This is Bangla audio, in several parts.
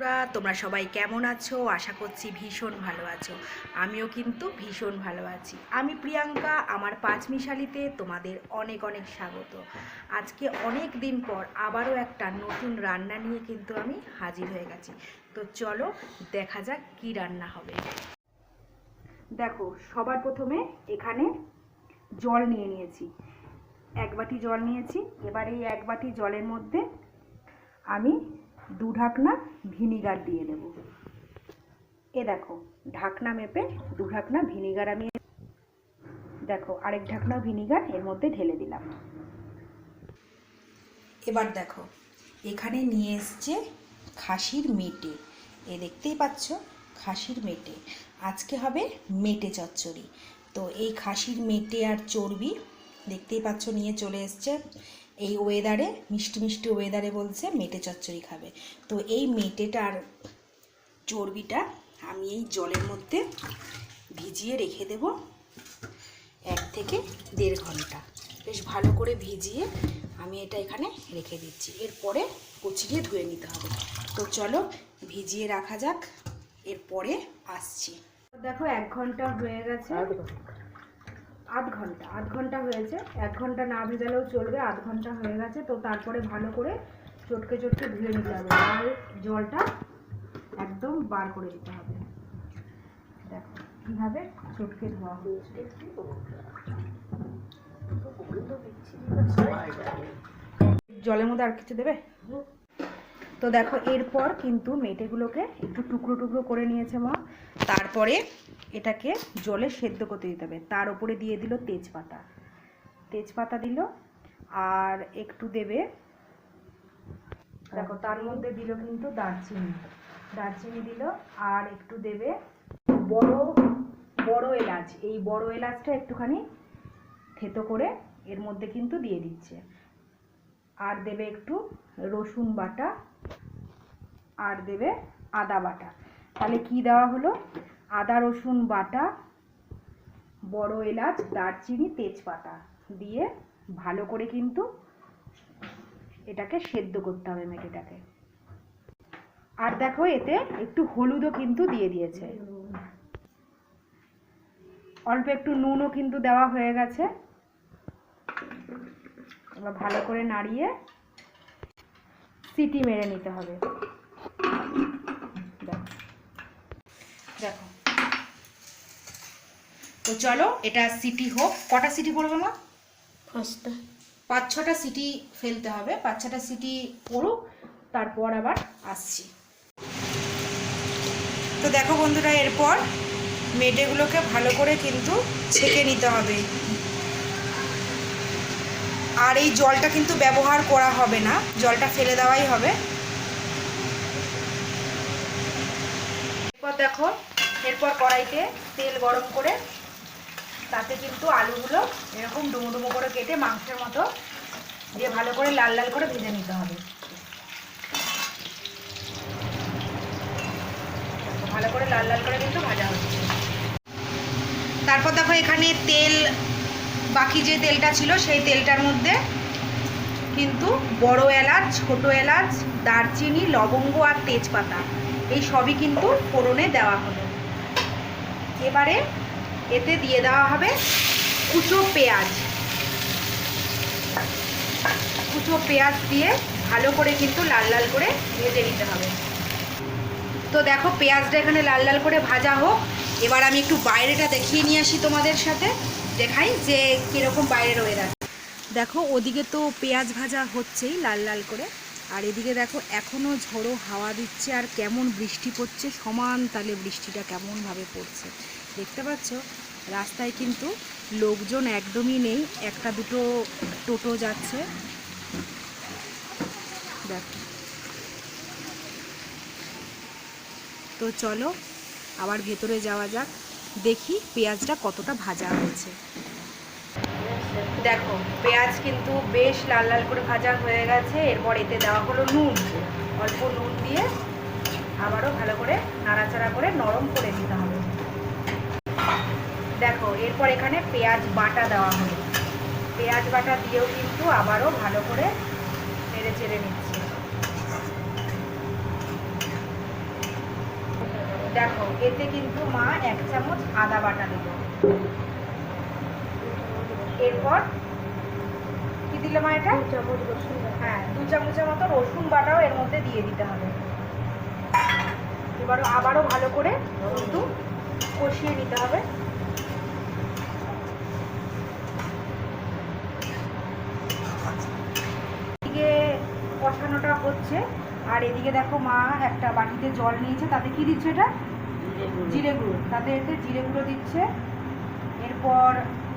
বন্ধুরা, তোমরা সবাই কেমন আছো? আশা করছি ভীষণ ভালো আছো। আমিও কিন্তু ভীষণ ভালো আছি। আমি প্রিয়াঙ্কা, আমার পাঁচমিশালিতে তোমাদের অনেক অনেক স্বাগত। আজকে অনেক দিন পর আবারও একটা নতুন রান্না নিয়ে কিন্তু আমি হাজির হয়ে গেছি। তো চলো দেখা যাক কি রান্না হবে। দেখো, সবার প্রথমে এখানে জল নিয়ে নিয়েছি, এক বাটি জল নিয়েছি। এবার এই এক বাটি জলের মধ্যে আমি 2 ঢাকনা ভিনিগার দিয়ে দেব। এ দেখো, ঢাকনা মেপে 2 ঢাকনা ভিনিগার আমি দেখো আরেক ঢাকনা ভিনিগার এর মধ্যে ঢেলে দিলাম। এবার দেখো, এখানে নিয়ে এসছে খাসির মেটে। দেখতেই পাচ্ছ, খাসির মেটে। আজকে হবে মেটে চচ্চড়ি। তো এই খাসির মেটে আর চর্বি দেখতেই পাচ্ছ নিয়ে চলে এসছে। এই ওয়েদারে, মিষ্টি মিষ্টি ওয়েদারে বলছে মেটে চচ্চড়ি খাবে। তো এই মেটেটার চর্বিটা আমি এই জলের মধ্যে ভিজিয়ে রেখে দেব 1 থেকে 1.5 ঘন্টা। বেশ ভালো করে ভিজিয়ে আমি এটা এখানে রেখে দিচ্ছি। এরপরে কুচিয়ে ধুয়ে নিতে হবে। তো চলো ভিজিয়ে রাখা যাক, এরপরে আসছি। দেখো 1 ঘন্টা হয়ে গেছে, আধ ঘন্টা হয়েছে। 1 ঘন্টা না ভেজালেও চলবে, আধ ঘন্টা হয়ে গেছে। তো তারপরে ভালো করে চটকে চটকে ধুয়ে নিতে হবে আর জলটা একদম বার করে দিতে হবে। দেখো কীভাবে চটকে ধোয়া হয়েছে। জলের মধ্যে আর কিছু দেবে? তো দেখো, এরপর কিন্তু মেটেগুলোকে একটু টুকরো টুকরো করে নিয়েছে মা। তারপরে এটাকে জলে সেদ্ধ করতে দিতে হবে। তার উপরে দিয়ে দিল তেজপাতা দিল, আর একটু দেবে, দেখো তার মধ্যে দিল কিন্তু দারচিনি দিল, আর একটু দেবে বড় এলাচ। এই বড় এলাচটা একটুখানি থেতো করে এর মধ্যে কিন্তু দিয়ে দিচ্ছে। আর দেবে একটু রসুন বাটা, আর দেবে আদা বাটা। তাহলে কি দেওয়া হলো? আদা রসুন বাটা, বড় এলাচ, দারচিনি, তেজপাতা দিয়ে ভালো করে কিন্তু এটাকে সেদ্ধ করতে হবে মেটেটাকে। আর দেখো, এতে একটু হলুদও কিন্তু দিয়ে দিয়েছে, অল্প একটু নুনও কিন্তু দেওয়া হয়ে গেছে। এবার ভালো করে নাড়িয়ে সিটি মেরে নিতে হবে। দেখো, তো চলো এটা সিটি হোক। কটা সিটি পড়বে মা? 5টা। 5-6টা সিটি ফেলতে হবে। 5-6টা সিটি পড়ুক, তারপর আবার আসছি। তো দেখো বন্ধুরা, এরপর মেটেগুলোকে ভালো করে কিন্তু ছেঁকে নিতে হবে। আর এই জলটা কিন্তু ব্যবহার করা হবে না, জলটা ফেলে দেওয়াই হবে। এরপর দেখো, এরপর কড়াইতে তেল গরম করে তাতে কিন্তু আলুগুলো এরকম ডুমো ডুমো করে কেটে মাংসের মতো দিয়ে ভালো করে লাল লাল করে ভেজে নিতে হবে। ভালো করে লাল লাল করে কিন্তু ভাজা হচ্ছে। তারপর দেখো, এখানে তেল, বাকি যে তেলটা ছিল সেই তেলটার মধ্যে কিন্তু বড় এলাচ, ছোট এলাচ, দারচিনি, লবঙ্গ আর তেজপাতা এই সবই কিন্তু ফোড়নে দেওয়া হলো। এবারে এতে দিয়ে দেওয়া হবে কুচো পেঁয়াজ দিয়ে ভালো করে কিন্তু লাল লাল করে ভেজে নিতে হবে। তো দেখো, পেঁয়াজটা এখানে লাল লাল করে ভাজা হোক। এবার আমি একটু বাইরেটা দেখিয়ে নিয়ে আসি তোমাদের সাথে, দেখাই যে কীরকম বাইরে ওয়েদার। দেখো, ওদিকে তো পেঁয়াজ ভাজা হচ্ছেই লাল লাল করে, আর এদিকে দেখো এখনও ঝোড়ো হাওয়া দিচ্ছে আর কেমন বৃষ্টি পড়ছে, সমান তালে বৃষ্টিটা কেমনভাবে পড়ছে দেখতে পাচ্ছ। রাস্তায় কিন্তু লোকজন একদমই নেই, একটা দুটো টোটো যাচ্ছে। দেখো, তো চলো আবার ভেতরে যাওয়া যাক, দেখি পেঁয়াজটা কতটা ভাজা হয়েছে। দেখো, পেঁয়াজ কিন্তু বেশ লাল লাল করে ভাজা হয়ে গেছে। এরপর এতে দেওয়া হলো নুন, অল্প নুন দিয়ে আবারও ভালো করে নাড়াচাড়া করে নরম করে দিতে হবে। দেখো, এরপর এখানে পেঁয়াজ বাটা দেওয়া হলো। পেঁয়াজ বাটা দিয়েও কিন্তু আবারও ভালো করে নেড়ে চেড়ে নিচ্ছে। দেখো এতে কিন্তু মা 1 চামচ আদা বাটা দিল, এরপর কি দিলে মা এটা? 2 চামচ রসুন। হ্যাঁ, 2 চামচের মতো রসুন বাটাও এর মধ্যে দিয়ে দিতে হবে। এবার আবারও ভালো করে কিন্তু কষিয়ে নিতে হবে। এদিকে কষানোটা হচ্ছে, আর এদিকে দেখো মা একটা বাটিতে জল নিয়েছে, তাতে কি দিচ্ছে? এটা জিরে গুঁড়ো, তাতে এতে জিরে গুঁড়ো দিচ্ছে। এরপর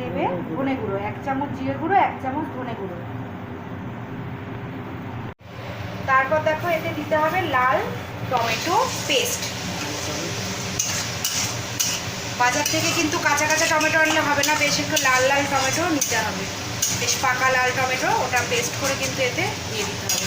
দেবে ধনে গুঁড়ো, 1 চামচ জিরে গুঁড়ো, 1 চামচ ধনে গুঁড়ো। তারপর দেখো এতে দিতে হবে লাল টমেটো পেস্ট। বাজার থেকে কিন্তু কাঁচা কাঁচা টমেটো আনলে হবে না, বেশ একটু লাল লাল টমেটো নিতে হবে, বেশ পাকা লাল টমেটো, ওটা পেস্ট করে কিন্তু এতে দিয়ে দিতে হবে।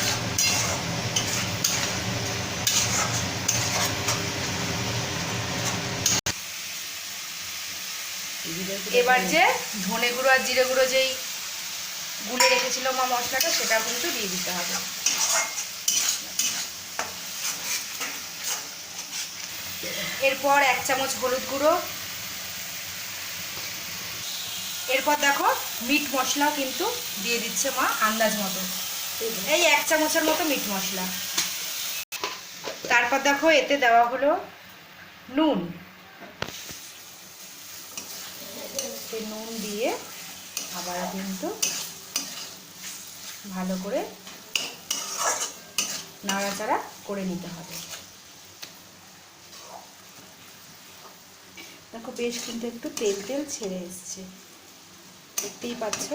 এবার যে ধনে গুঁড়ো আর জিরে গুঁড়ো যেই গুলে রেখেছিল মা মশলাটা, সেটা কিন্তু দিয়ে দিতে হবে। এরপর 1 চামচ হলুদ গুঁড়ো। এরপর দেখো মিট মশলাও কিন্তু দিয়ে দিচ্ছে মা আন্দাজ মতো, এই 1 চামচের মতো মিট মশলা। তারপর দেখো এতে দেওয়া হলো নুন, নুন দিয়ে আবার কিন্তু ভালো করে নাড়াচাড়া করে নিতে হবে। দেখো বেশ কিন্তু একটু তেল তেল ছেড়ে এসছে, দেখতেই পাচ্ছ।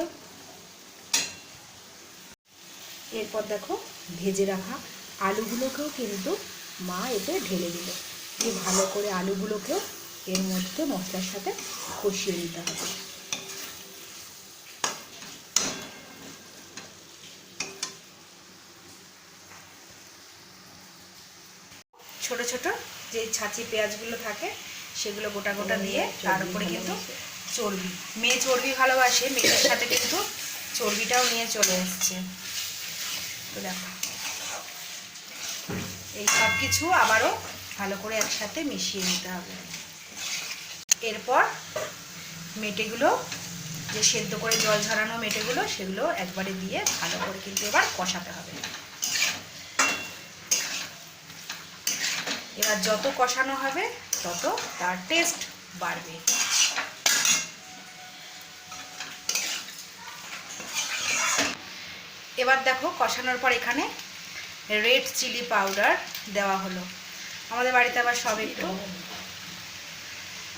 এরপর দেখো ভেজে রাখা আলুগুলোকেও কিন্তু মা এতে ঢেলে দিল, দিয়ে ভালো করে আলুগুলোকেও এর মধ্যে মশলার সাথে কষিয়ে নিতে হবে। ছোট ছোট যে ছাঁচি পেঁয়াজগুলো থাকে সেগুলো গোটা গোটা দিয়ে তার উপরে কিন্তু চর্বি, মেয়ে চর্বি ভালোবাসে, মেয়ের সাথে কিন্তু চর্বিটাও নিয়ে চলে এসছে। তো দেখো এই সব কিছু আবারও ভালো করে একসাথে মিশিয়ে নিতে হবে। এরপর মেটেগুলো যে সেদ্ধ করে জল ঝরানো মেটেগুলো, সেগুলো একবারে দিয়ে ভালো করে কিন্তু এবার কষাতে হবে। এবার যত কষানো হবে তত তার টেস্ট বাড়বে। এবার দেখো কষানোর পর এখানে রেড চিলি পাউডার দেওয়া হলো। আমাদের বাড়িতে আবার সব একটু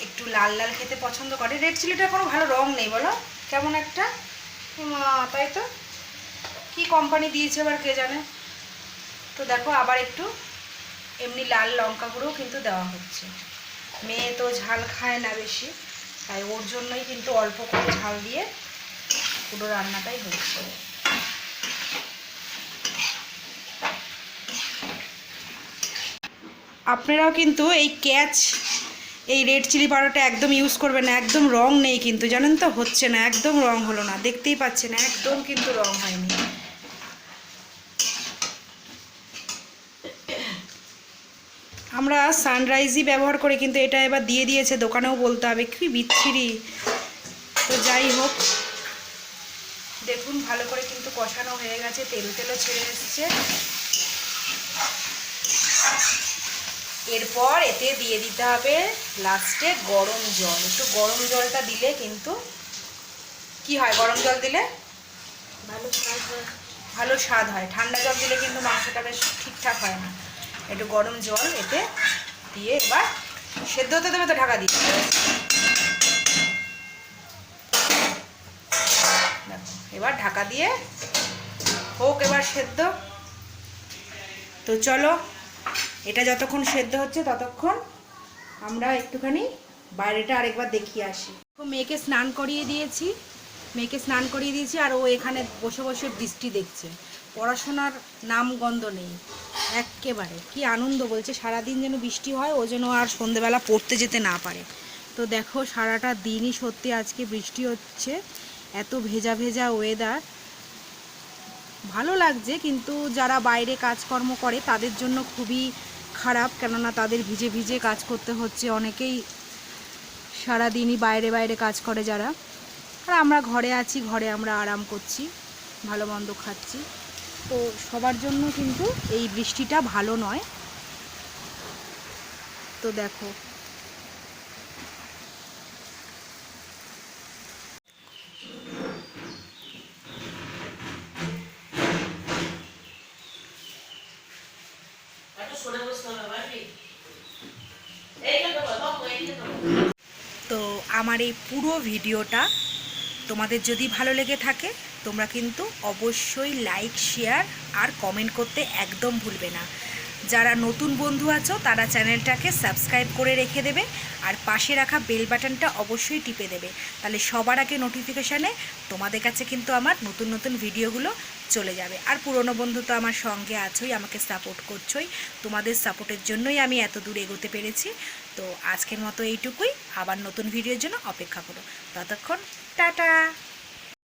একটু লাল লাল খেতে পছন্দ করে। রেড চিলিটা কোনো ভালো রং নেই বলো, কেমন একটা, তাই তো কি কোম্পানি দিয়েছে এবার কে জানে। তো দেখো আবার একটু এমনি লাল লঙ্কা গুঁড়োও কিন্তু দেওয়া হচ্ছে। মেয়ে তো ঝাল খায় না বেশি, তাই ওর জন্যই কিন্তু অল্প করে ঝাল দিয়ে পুরো রান্নাটাই হচ্ছে। আপনারাও কিন্তু এই ক্যাচ এই রেড চিলি পাউডারটা একদম ইউজ করবেন না, একদম রং নেই কিন্তু, জানেন তো, হচ্ছে না, একদম রং হলো না, দেখতেই পাচ্ছেন একদম কিন্তু রং হয়নি। আমরা সানরাইজই ব্যবহার করি, কিন্তু এটা এবার দিয়ে দিয়েছে, দোকানেও বলতে হবে, কি বিচ্ছিরি। তো যাই হোক, দেখুন ভালো করে কিন্তু কষানো হয়ে গেছে, তেল তেলও ছেড়ে এসছে। এরপর এতে দিয়ে দিতে হবে লাস্টে গরম জল। একটু গরম জলটা দিলে কিন্তু কি হয়, গরম জল দিলে ভালো স্বাদ হয়, ঠান্ডা জল দিলে কিন্তু মাংসটা বেশ ঠিকঠাক হয় না। একটু গরম জল এতে দিয়ে এবার সেদ্ধ হতে দেবে, তো ঢাকা দিতে হবে। দেখো এবার ঢাকা দিয়ে হোক এবার সেদ্ধ। তো চলো এটা যতক্ষণ সেদ্ধ হচ্ছে ততক্ষণ আমরা একটুখানি বাইরেটা আরেকবার দেখিয়ে আসি। মেয়েকে স্নান করিয়ে দিয়েছি, আর ও এখানে বসে বসে বৃষ্টি দেখছে, পড়াশোনার নাম গন্ধ নেই একেবারে। কি আনন্দ বলছে, সারাদিন যেন বৃষ্টি হয়, ও যেন আর সন্ধেবেলা পড়তে যেতে না পারে। তো দেখো সারাটা দিনই সত্যি আজকে বৃষ্টি হচ্ছে, এত ভেজা ভেজা ওয়েদার, ভালো লাগছে। কিন্তু যারা বাইরে কাজকর্ম করে তাদের জন্য খুবই খারাপ, কেননা তাদের ভিজে ভিজে কাজ করতে হচ্ছে। অনেকেই সারাদিনই বাইরে বাইরে কাজ করে যারা, আর আমরা ঘরে আছি, ঘরে আমরা আরাম করছি, ভালো মন্দ খাচ্ছি। তো সবার জন্য কিন্তু এই বৃষ্টিটা ভালো নয়। তো দেখো তো আমার এই পুরো ভিডিওটা তোমাদের যদি ভালো লেগে থাকে তোমরা কিন্তু অবশ্যই লাইক, শেয়ার আর কমেন্ট করতে একদম ভুলবে না। যারা নতুন বন্ধু আছো তারা চ্যানেলটাকে সাবস্ক্রাইব করে রেখে দেবে, আর পাশে রাখা বেল বাটনটা অবশ্যই টিপে দেবে, তাহলে সবার আগে নোটিফিকেশানে তোমাদের কাছে কিন্তু আমার নতুন নতুন ভিডিওগুলো চলে যাবে। আর পুরনো বন্ধু তো আমার সঙ্গে আছোই, আমাকে সাপোর্ট করছোই, তোমাদের সাপোর্টের জন্যই আমি এত দূর এগোতে পেরেছি। তো আজকের মতো এইটুকুই, আবার নতুন ভিডিওর জন্য অপেক্ষা করো। ততক্ষণ টাটা।